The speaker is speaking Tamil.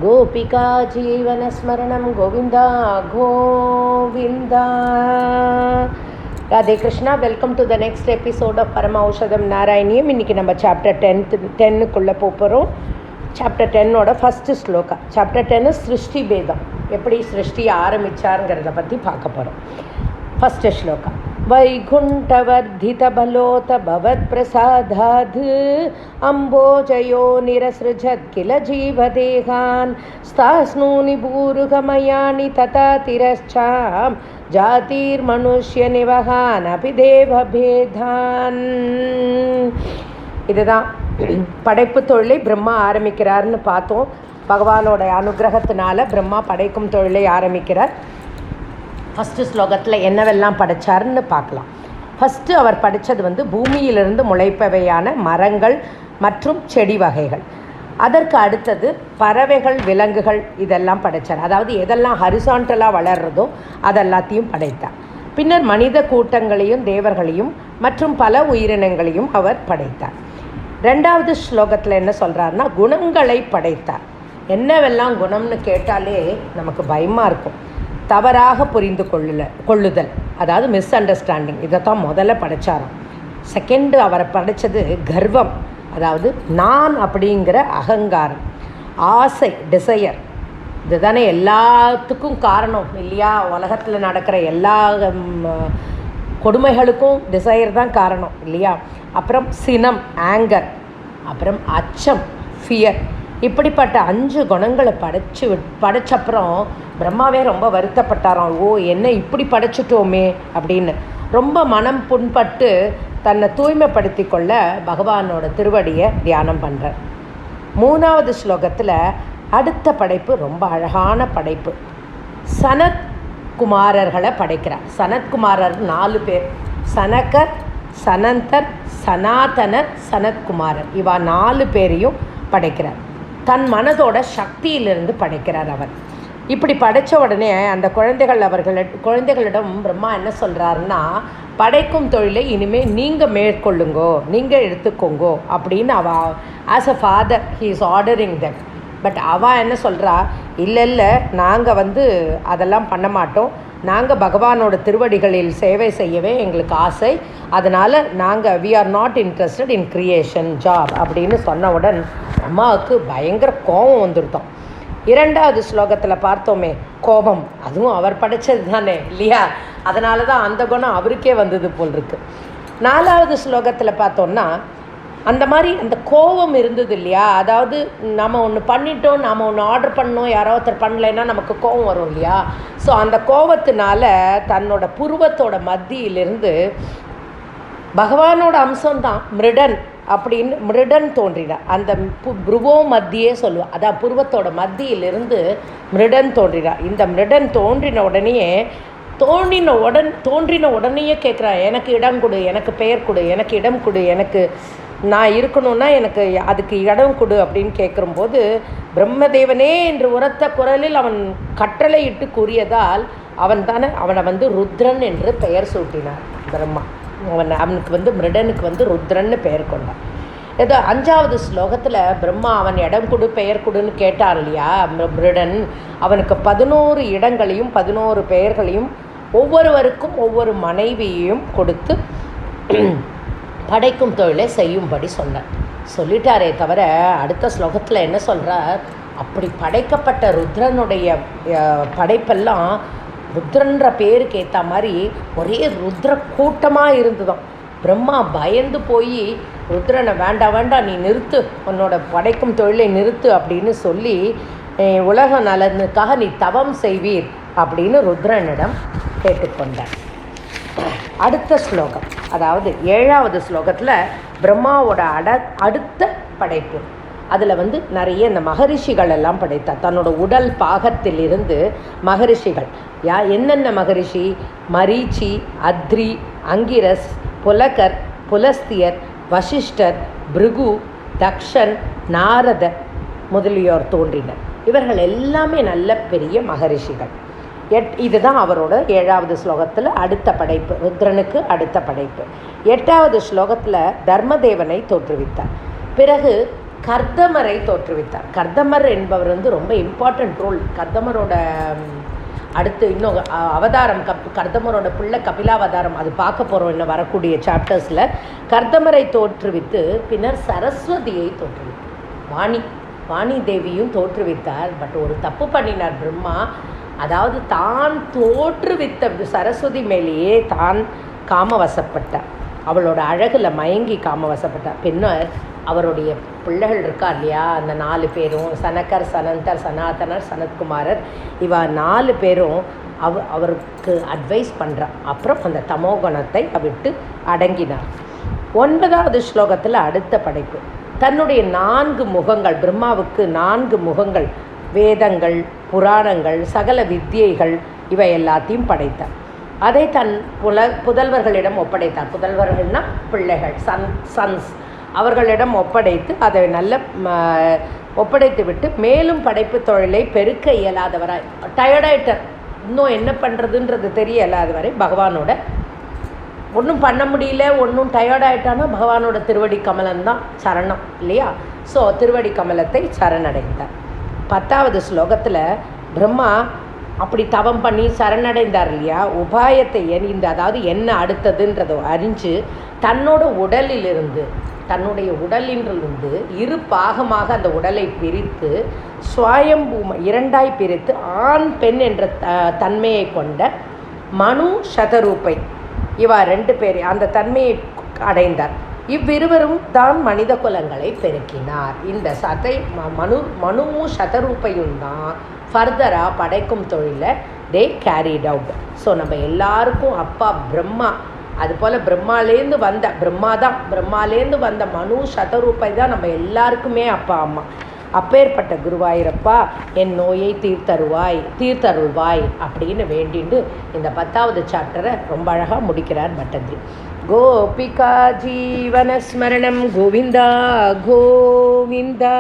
गोपिका जीवनस्मरणं Govinda Govinda. Radhe Krishna. Welcome to the next episode of Parama Aushadham Narayaniyam. இன்றைக்கி நம்ம சாப்டர் 10க்குள்ளே போகிறோம். சாப்டர் 10ஓட ஃபஸ்ட்டு ஸ்லோகா. சாப்டர் 10 சிருஷ்டி பேதம், எப்படி சிருஷ்டி ஆரம்பித்தாருங்கிறத பற்றி பார்க்க போகிறோம். ஃபஸ்ட்டு ஸ்லோகா. வைகுண்டவர்தித பலோத பவத் பிரசாதாத் அம்போஜயோ நிரஸ்ருஜத் கில ஜீவதேகான் ஸ்தாஸ்னூனி பூருகமயானி ததா திரச்சாம் ஜாதீர் மனுஷ்ய நிவகான் அபிதேவபேதான். இதுதான் படைப்பு தொழிலை பிரம்மா ஆரம்பிக்கிறார்னு பார்த்தோம். பகவானோட அனுகிரகத்தினால பிரம்மா படைக்கும் தொழிலை ஆரம்பிக்கிறார். ஃபஸ்ட்டு ஸ்லோகத்தில் என்னவெல்லாம் படைச்சாருன்னு பார்க்கலாம். ஃபஸ்ட்டு அவர் படித்தது பூமியிலிருந்து முளைப்பவையான மரங்கள் மற்றும் செடி வகைகள். அதற்கு அடுத்தது பறவைகள், விலங்குகள், இதெல்லாம் படைத்தார். அதாவது எதெல்லாம் ஹரிசாண்டலாக வளர்றதோ அதெல்லாத்தையும் படைத்தார். பின்னர் மனித கூட்டங்களையும் தேவர்களையும் மற்றும் பல உயிரினங்களையும் அவர் படைத்தார். ரெண்டாவது ஸ்லோகத்தில் என்ன சொல்கிறாருன்னா, குணங்களை படைத்தார். என்னவெல்லாம் குணம்னு கேட்டாலே நமக்கு பயமாக இருக்கும். தவறாக புரிந்து கொள்ளுதல், அதாவது மிஸ் அண்டர்ஸ்டாண்டிங், இதை தான் முதல்ல படைச்சாராம். செகண்டு அவரை படைத்தது கர்வம், அதாவது நான் அப்படிங்கிற அகங்காரம். ஆசை, டிசையர், இதுதானே எல்லாத்துக்கும் காரணம் இல்லையா? உலகத்தில் நடக்கிற எல்லா கொடுமைகளுக்கும் டிசையர் தான் காரணம் இல்லையா? அப்புறம் சினம், ஆங்கர், அப்புறம் அச்சம், ஃபியர். இப்படிப்பட்ட 5 குணங்களை படைச்சப்புறம் பிரம்மாவே ரொம்ப வருத்தப்பட்டாராம். ஓ, என்ன இப்படி படைச்சிட்டோமே அப்படின்னு ரொம்ப மனம் புண்பட்டு தன்னை தூய்மைப்படுத்தி கொள்ள பகவானோட திருவடியை தியானம் பண்ணுறார். 3வது ஸ்லோகத்தில் அடுத்த படைப்பு ரொம்ப அழகான படைப்பு. சனத் குமாரர்களை படைக்கிறார். சனத்குமாரர் 4 பேர். சனகர், சனந்தர், சனாதனர், சனத்குமாரர். இவா 4 பேரையும் படைக்கிறார். தன் மனதோட சக்தியிலிருந்து படைக்கிறார் அவர். இப்படி படைத்த உடனே அந்த குழந்தைகளிடம் பிரம்மா என்ன சொல்கிறாருன்னா, படைக்கும் தொழிலை இனிமேல் நீங்கள் மேற்கொள்ளுங்கோ, நீங்கள் எடுத்துக்கோங்கோ அப்படின்னு as a father he is ordering them. But அவள் என்ன சொல்கிறா, இல்லை நாங்கள் அதெல்லாம் பண்ண மாட்டோம், நாங்கள் பகவானோட திருவடிகளில் சேவை செய்யவே எங்களுக்கு ஆசை, அதனால் நாங்கள் we are not interested in creation job அப்படின்னு சொன்னவுடன் அம்மாவுக்கு பயங்கர கோபம் வந்துருத்தோம். 2வது ஸ்லோகத்தில் பார்த்தோமே கோபம், அதுவும் அவர் படைச்சது தானே இல்லையா? அதனால தான் அந்த குணம் அவருக்கே வந்தது போல் இருக்கு. 4வது ஸ்லோகத்தில் பார்த்தோன்னா அந்த மாதிரி அந்த கோபம் இருந்தது இல்லையா? அதாவது நம்ம ஒன்று பண்ணிட்டோம், நாம் ஒன்று ஆர்டர் பண்ணோம், யாரோ ஒருத்தர் பண்ணலைன்னா நமக்கு கோபம் வரும் இல்லையா? ஸோ அந்த கோபத்தினால தன்னோட புருவத்தோட மத்தியிலிருந்து பகவானோட அம்சம்தான் மிருடன் அப்படின்னு மிருடன் தோன்றினார். அந்த புருவோ மத்தியே சொல்லுவாள், அதான் புருவத்தோட மத்தியிலிருந்து மிருடன் தோன்றினார். இந்த மிருடன் தோன்றின உடனேயே கேட்குறா, எனக்கு இடம் கொடு, எனக்கு பெயர் கொடு, எனக்கு இடம் கொடு, எனக்கு நான் இருக்கணும்னா எனக்கு அதுக்கு இடம் கொடு அப்படின்னு கேட்கும்போது பிரம்மதேவனே என்று உரத்த குரலில் அவன் கட்டளையிட்டு கூறியதால் அவனை ருத்ரன் என்று பெயர் சூட்டினார் பிரம்மா. அவனுக்கு மிருடனுக்கு ருத்ரன்னு பெயர் கொண்டான். ஏதோ 5வது ஸ்லோகத்தில் பிரம்மா அவன் இடம் கொடு, பெயர் கொடுன்னு கேட்டார் இல்லையா? மிருடன் அவனுக்கு 11 இடங்களையும் 11 பெயர்களையும் ஒவ்வொருவருக்கும் ஒவ்வொரு மனைவியையும் கொடுத்து படைக்கும் தொழிலை செய்யும்படி சொல்லிட்டாரே தவிர அடுத்த ஸ்லோகத்தில் என்ன சொல்கிறார், அப்படி படைக்கப்பட்ட ருத்ரனுடைய படைப்பெல்லாம் ருத்ரன்ற பேருக்கு ஏற்ற மாதிரி ஒரே ருத்ர கூட்டமாக இருந்ததும். பிரம்மா பயந்து போய் ருத்ரனை வேண்டாம் நீ நிறுத்து, உன்னோட படைக்கும் தொழிலை நிறுத்து அப்படின்னு சொல்லி உலக நலனுக்காக நீ தவம் செய்வீர் அப்படின்னு ருத்ரனிடம் கேட்டுக்கொண்டார். அடுத்த ஸ்லோகம், அதாவது 7வது ஸ்லோகத்தில் பிரம்மாவோட அடுத்த படைப்பு. அதில் நிறைய இந்த மகரிஷிகள் எல்லாம் படைத்தார். தன்னோட உடல் பாகத்திலிருந்து மகரிஷிகள் என்னென்ன மகரிஷி? மரீச்சி, அத்ரி, அங்கிரஸ், புலகர், புலஸ்தியர், வசிஷ்டர், பிருகு, தக்ஷன், நாரதர் முதலியோர் தோன்றினர். இவர்கள் எல்லாமே நல்ல பெரிய மகரிஷிகள். இதுதான் அவரோட 7வது ஸ்லோகத்தில் அடுத்த படைப்பு, ருத்ரனுக்கு அடுத்த படைப்பு. 8வது ஸ்லோகத்தில் தர்மதேவனை தோற்றுவித்தார். பிறகு கர்தமரை தோற்றுவித்தார். கர்தமர் என்பவர் ரொம்ப இம்பார்ட்டண்ட் ரோல். கர்தமரோட அடுத்து இன்னும் அவதாரம் கர்தமரோட பிள்ளை கபிலாவதாரம், அது பார்க்க போகிறோம் இன்னும் வரக்கூடிய சாப்டர்ஸில். கர்தமரை தோற்றுவித்து பின்னர் சரஸ்வதியை தோற்றுவித்தார். வாணி தேவியும் தோற்றுவித்தார். பட் ஒரு தப்பு பண்ணினார் பிரம்மா. அதாவது தான் தோற்றுவித்த சரஸ்வதி மேலேயே தான் காமவசப்பட்டார். அவளோட அழகில் மயங்கி காமவசப்பட்டார். பின்னர் அவருடைய பிள்ளைகள் இருக்கா இல்லையா, அந்த 4 பேரும் சனகர், சனந்தர், சனாதனர், சனத்குமாரர், இவ 4 பேரும் அவருக்கு அட்வைஸ் பண்ணுறார். அப்புறம் அந்த தமோகுணத்தை விட்டு அடங்கினார். 9வது ஸ்லோகத்தில் அடுத்த படைப்பு. தன்னுடைய 4 முகங்கள், பிரம்மாவுக்கு 4 முகங்கள், வேதங்கள், புராணங்கள், சகல வித்தியைகள் இவை எல்லாத்தையும் படைத்தார். அதை தன் புதல்வர்களிடம் ஒப்படைத்தார். புதல்வர்கள்னால் பிள்ளைகள், சன்ஸ், அவர்களிடம் ஒப்படைத்து அதை நல்ல ஒப்படைத்து விட்டு மேலும் படைப்பு தொழிலை பெருக்க இயலாதவராய், டயர்டாயிட்டார், இன்னும் என்ன பண்ணுறதுன்றது தெரிய இயலாதவரை பகவானோட ஒன்றும் பண்ண முடியல, ஒன்றும் டயர்டாயிட்டானா பகவானோட திருவடி கமலம்தான் சரணம் இல்லையா. ஸோ திருவடி கமலத்தை சரணடைந்தார். 10வது ஸ்லோகத்தில் பிரம்மா அப்படி தவம் பண்ணி சரணடைந்தார் இல்லையா, உபாயத்தை அதாவது என்ன அடுத்ததுன்றதை அறிஞ்சு தன்னுடைய உடலிலிருந்து 2 பாகமாக அந்த உடலை பிரித்து ஸ்வயம்பூம 2ஆய் பிரித்து ஆண் பெண் என்ற தன்மையை கொண்ட மனு சதரூபை இவா 2 பேர் அந்த தன்மையை அடைந்தார். இவ்விருவரும் தான் மனித குலங்களை பெருக்கினார். இந்த மனுவும் சதரூப்பையும் தான் ஃபர்தராக படைக்கும் தொழிலை தே கேரிட் அவுட். ஸோ நம்ம எல்லாருக்கும் அப்பா பிரம்மா, அதுபோல் பிரம்மாலேருந்து வந்த மனு சதரூப்பை தான் நம்ம எல்லாருக்குமே அப்பா அம்மா. அப்பேற்பட்ட குருவாயூரப்பா என் நோயை தீர்த்தருள்வாய் அப்படின்னு வேண்டிண்டு இந்த 10வது சாப்டரை ரொம்ப அழகாக முடிக்கிறார் பட்டத்ரி. கோபிகா ஜீவனஸ்மரணம் கோவிந்தா கோவிந்தா.